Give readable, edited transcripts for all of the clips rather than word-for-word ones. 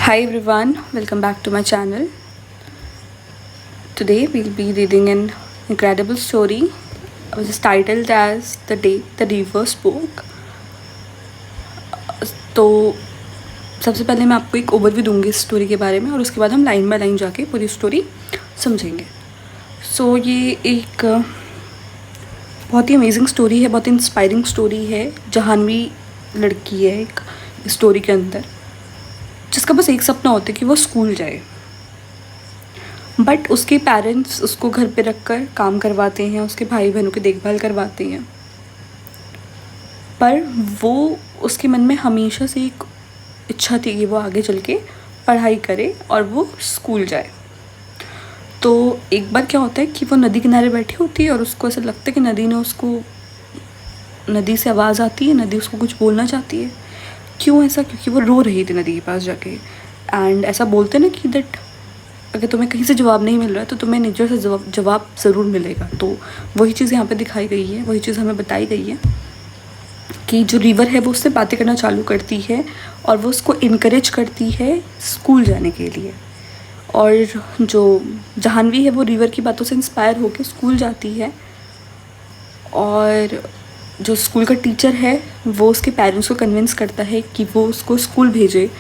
Hi everyone, welcome back to my channel. Today we'll be reading an incredible story which is titled as The Day the River Spoke. तो सबसे पहले मैं आपको एक overview दूंगी इस स्टोरी के बारे में और उसके बाद हम लाइन बाय लाइन जाके पूरी स्टोरी समझेंगे. ये एक बहुत ही अमेजिंग स्टोरी है, बहुत ही इंस्पायरिंग स्टोरी है. जहानवी लड़की है एक स्टोरी के अंदर जिसका बस एक सपना होता है कि वो स्कूल जाए, बट उसके पेरेंट्स उसको घर पे रखकर काम करवाते हैं, उसके भाई बहनों की देखभाल करवाते हैं. पर वो उसके मन में हमेशा से एक इच्छा थी कि वो आगे चल के पढ़ाई करे और वो स्कूल जाए. तो एक बार क्या होता है कि वो नदी किनारे बैठी होती है और उसको ऐसा लगता है कि नदी से आवाज़ आती है, नदी उसको कुछ बोलना चाहती है. क्यों ऐसा? क्योंकि वो रो रही थी नदी के पास जाके. एंड ऐसा बोलते ना कि दैट अगर तुम्हें कहीं से जवाब नहीं मिल रहा है तो तुम्हें नेचर से जवाब ज़रूर मिलेगा. तो वही चीज़ यहाँ पे दिखाई गई है, वही चीज़ हमें बताई गई है कि जो रिवर है वो उससे बातें करना चालू करती है और वो उसको इनकरेज करती है स्कूल जाने के लिए. और जो जहानवी है वो रिवर की बातों से इंस्पायर होकर स्कूल जाती है और जो स्कूल का टीचर है वो उसके पेरेंट्स को कन्विंस करता है कि वो उसको स्कूल भेजे.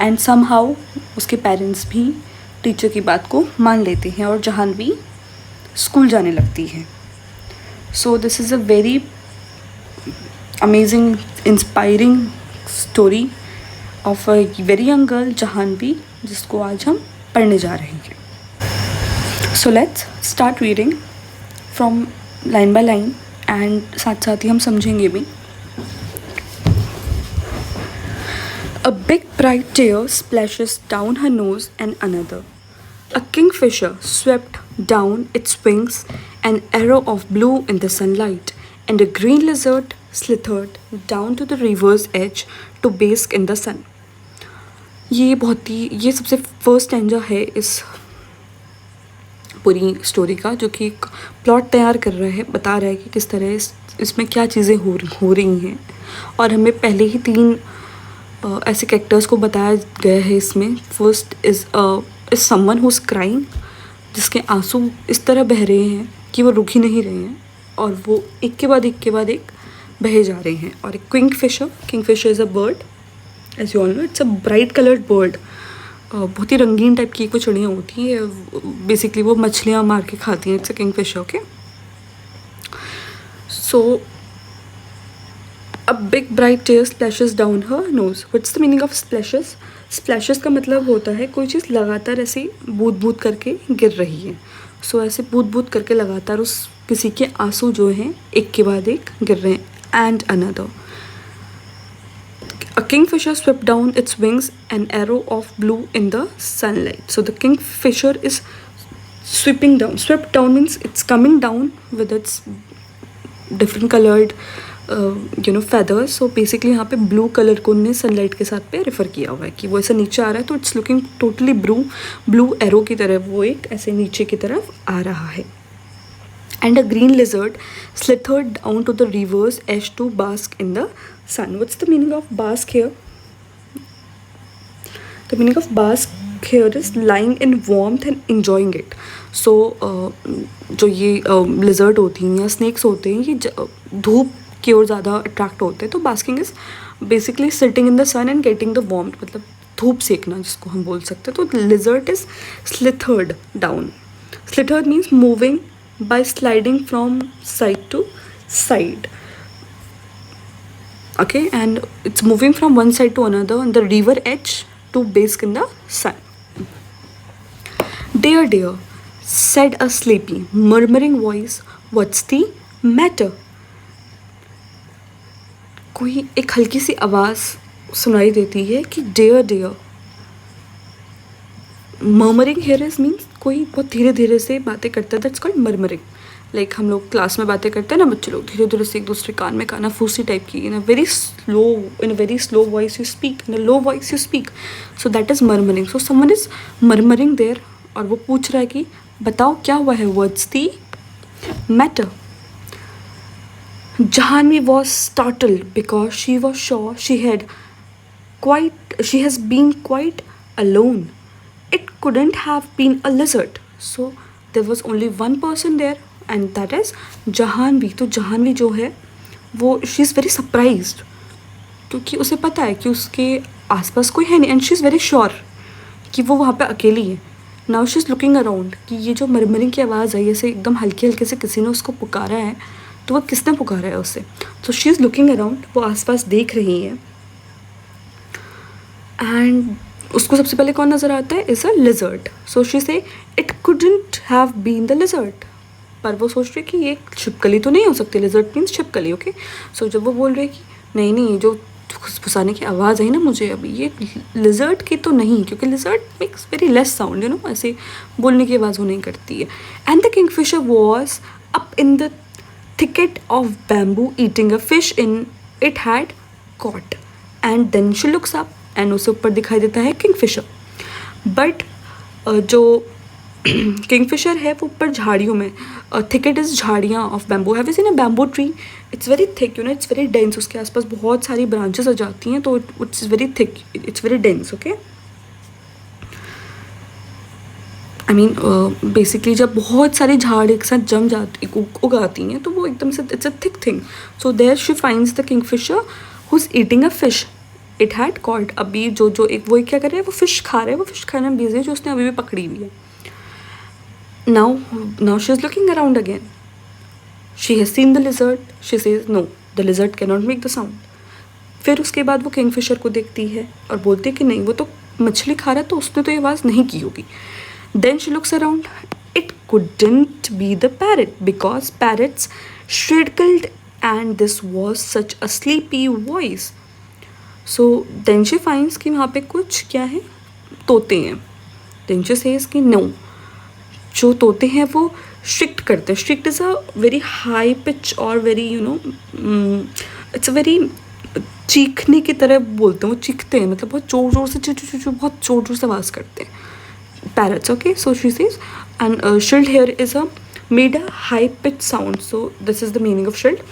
एंड समहाउ उसके पेरेंट्स भी टीचर की बात को मान लेते हैं और जहानवी स्कूल जाने लगती है. This is a very amazing inspiring story of a very young girl Jahnavi, जिसको आज हम पढ़ने जा रहे हैं. Let's start reading from line by line and साथ साथ ही हम समझेंगे भी. A big bright tear splashes down her nose and another. A kingfisher swept down its wings, an arrow of blue in the sunlight, and a green lizard slithered down to the river's edge to bask in the sun. ये सबसे first stanza है इस पूरी story का, जो कि एक plot तैयार कर रहा है, बता रहा है कि किस तरह इसमें क्या चीज़ें हो रही हैं. और हमें पहले ही 3 ऐसे कैरेक्टर्स को बताया गया है इसमें. First is someone who is crying, जिसके आंसू इस तरह बह रहे हैं कि वो रुक ही नहीं रहे हैं और वो एक के बाद एक बहे जा रहे हैं. और एक kingfisher is a bird, as you all know. It's a bright coloured bird. बहुत ही रंगीन टाइप की कोई चिड़िया होती है. बेसिकली वो मछलियाँ मार के खाती हैं. It's a Kingfisher. Okay. A big bright tear splashes down her nose. What's the meaning of splashes? Splashes का मतलब होता है कोई चीज़ लगातार ऐसे बूंद करके गिर रही है. ऐसे बूंद करके लगातार उस किसी के आंसू जो हैं एक के बाद एक गिर रहे हैं. And another. A kingfisher swept down its wings, an arrow of blue in the sunlight. So the kingfisher is sweeping down. Swept down means it's coming down with its different colored feathers. So basically यहाँ पे blue colour को उन्होंने sunlight के साथ पे refer किया हुआ है कि वो ऐसा नीचे आ रहा है. तो it's looking totally blue arrow की तरह वो एक ऐसे नीचे की तरफ आ रहा है. And a green lizard slithered down to the river's edge to bask in the sun. What's the meaning of bask here? The meaning of bask here is lying in warmth and enjoying it. जो ये lizard होती हैं या snakes होते हैं, ये धूप की ओर ज़्यादा अट्रैक्ट होते हैं. तो basking is basically sitting in the sun and getting the warmth, मतलब धूप सेकना जिसको हम बोल सकते हैं. तो lizard is slithered down. Slithered means moving by sliding from side to side. Okay, and it's moving from one side to another on the river edge to bask in the sun. Dear, said a sleepy, murmuring voice, what's the matter? कोई एक हल्की सी आवाज़ सुनाई देती है कि dear. Murmuring here is means कोई बहुत धीरे धीरे से बातें करता है. That's called murmuring. लाइक हम लोग क्लास में बातें करते हैं ना, बच्चे लोग धीरे धीरे से एक दूसरे कान में काना फूसी टाइप की. In a very slow voice you speak, in a low voice you speak. So that is murmuring. So someone is murmuring there और वो पूछ रहा है कि बताओ क्या हुआ है. What's the matter? Jahanvi was startled because she was sure she has been quite alone. It couldn't have been a lizard. So there was only one person there, and that is Jahanvi. तो जहानवी जो है वो she is very surprised, क्योंकि उसे पता है कि उसके आसपास कोई है नहीं, and she is very sure कि वो वहाँ पे अकेली है. Now she is looking around कि ये जो मरमरिंग की आवाज़ आई, ऐसे एकदम हल्के हल्के से किसी ने उसको पुकारा है, तो वो किसने पुकारा है उसे. तो शी इज़ लुकिंग अराउंड, वो आसपास देख रही है, एंड उसको सबसे पहले कौन नज़र आता है, is a lizard. So she say it couldn't have been the lizard. पर वो सोच रही है कि ये छिपकली तो नहीं हो सकती, लिजर्ड मीन्स छिपकली. ओके, सो जब वो बोल रही है कि नहीं नहीं, जो फुसाने की आवाज़ आई ना मुझे अभी, ये लिजर्ड की तो नहीं, क्योंकि lizard makes very less sound, you know, ऐसे बोलने की आवाज़ वो नहीं करती है. And the Kingfisher was up in the thicket of bamboo eating a fish in it had caught. And then she looks up and उसे ऊपर दिखाई देता है किंगफिशर. बट जो किंगफिशर है वो ऊपर झाड़ियों में, थिकेट इज़ झाड़ियाँ of bamboo. Have you seen a bamboo tree? It's very thick, you know, it's very dense. उसके आसपास बहुत सारी ब्रांचेस आ जाती हैं, तो it's very thick, it's very dense. Okay, I mean basically जब बहुत सारी झाड़ एक साथ जम जाती उगाती हैं, तो वो एकदम से it's a thick thing. So there she finds the kingfisher who is eating a fish it had caught. अभी जो एक वो क्या कर रहे हैं, वो फिश खा रहे हैं, वो फिश खाने में बिजी है जो उसने अभी भी पकड़ी हुई है. Now she is looking around again. She has seen the lizard. She says no, the lizard can not make the sound. फिर उसके बाद वो किंगफिशर को देखती है और बोलती है कि नहीं, वो तो मछली खा रहा है, तो उसने तो ये आवाज़ नहीं की होगी. Then she looks around. It couldn't be the parrot because parrots shrieked and this was such a sleepy voice. So then she finds कि वहाँ पे कुछ क्या है, तोते हैं. Then she says कि no, जो तोते हैं वो shrieked करते हैं. Shrieked is a very high pitch or very, you know, it's a very चीखने की तरह बोलते हैं, वो चीखते हैं, मतलब बहुत जोर जोर से बहुत जोर जोर से आवाज़ करते हैं. Parrots. Okay, so she says, and shrilled here is a made a high pitched sound. So this is the meaning of shrilled.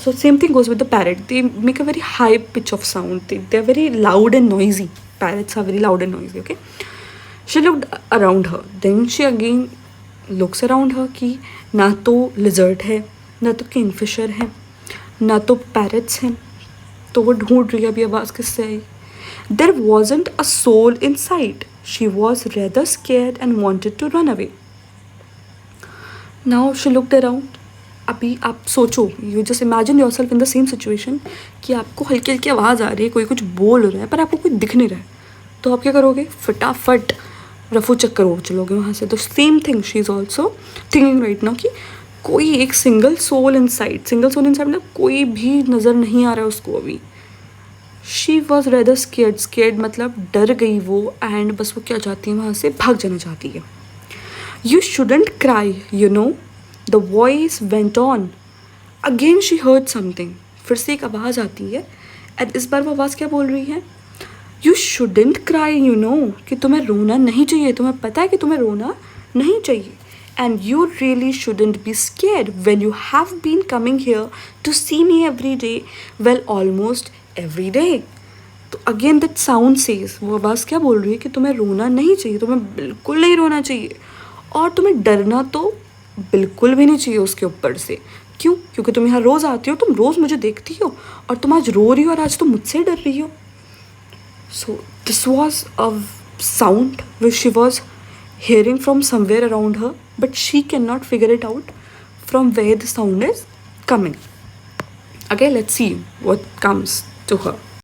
So same thing goes with the parrot. They make a very high pitch of sound. They are very loud and noisy. Parrots are very loud and noisy. Okay, she looked around her. Then she again looks around her कि ना तो lizard है, ना तो kingfisher है, ना तो parrots हैं. तो वो ढूंढ रही है अभी आवाज़ किससे आई. There wasn't a soul in sight. She was rather scared and wanted to run away. Now she looked around. अभी आप सोचो, you just imagine yourself in the same situation कि आपको हल्की हल्की आवाज़ आ रही है, कोई कुछ बोल रहा है, पर आपको कोई दिख नहीं रहा है, तो आप क्या करोगे, फटाफट रफू चक्कर हो चलोगे वहाँ से. तो same thing she is also thinking right now कि कोई एक सिंगल सोल इनसाइड मतलब कोई भी नज़र नहीं आ रहा है उसको अभी. शी वॉज रेदर स्केर्ड मतलब डर गई वो, एंड बस वो क्या चाहती है, वहाँ से भाग जाना चाहती है. You shouldn't cry, you know, the voice went on. Again she heard something. फिर से एक आवाज़ आती है, एंड इस बार वो आवाज़ क्या बोल रही है, you shouldn't cry, you know, कि तुम्हें रोना नहीं चाहिए, तुम्हें पता है कि तुम्हें रोना नहीं चाहिए. And you really shouldn't be scared when you have been coming here to see me every day, well, almost every day. तो again that sound says, वो आवाज़ क्या बोल रही है कि तुम्हें रोना नहीं चाहिए, तुम्हें बिल्कुल नहीं रोना चाहिए, और तुम्हें डरना तो बिल्कुल भी नहीं चाहिए उसके ऊपर से. क्यों? क्योंकि तुम यहाँ रोज़ आती हो, तुम रोज़ मुझे देखती हो, और तुम आज रो रही हो और आज तुम मुझसे डर रही हो. So this was a sound which she was hearing from somewhere around her, but she cannot figure it out from where the sound is coming. Okay, let's see what comes to her.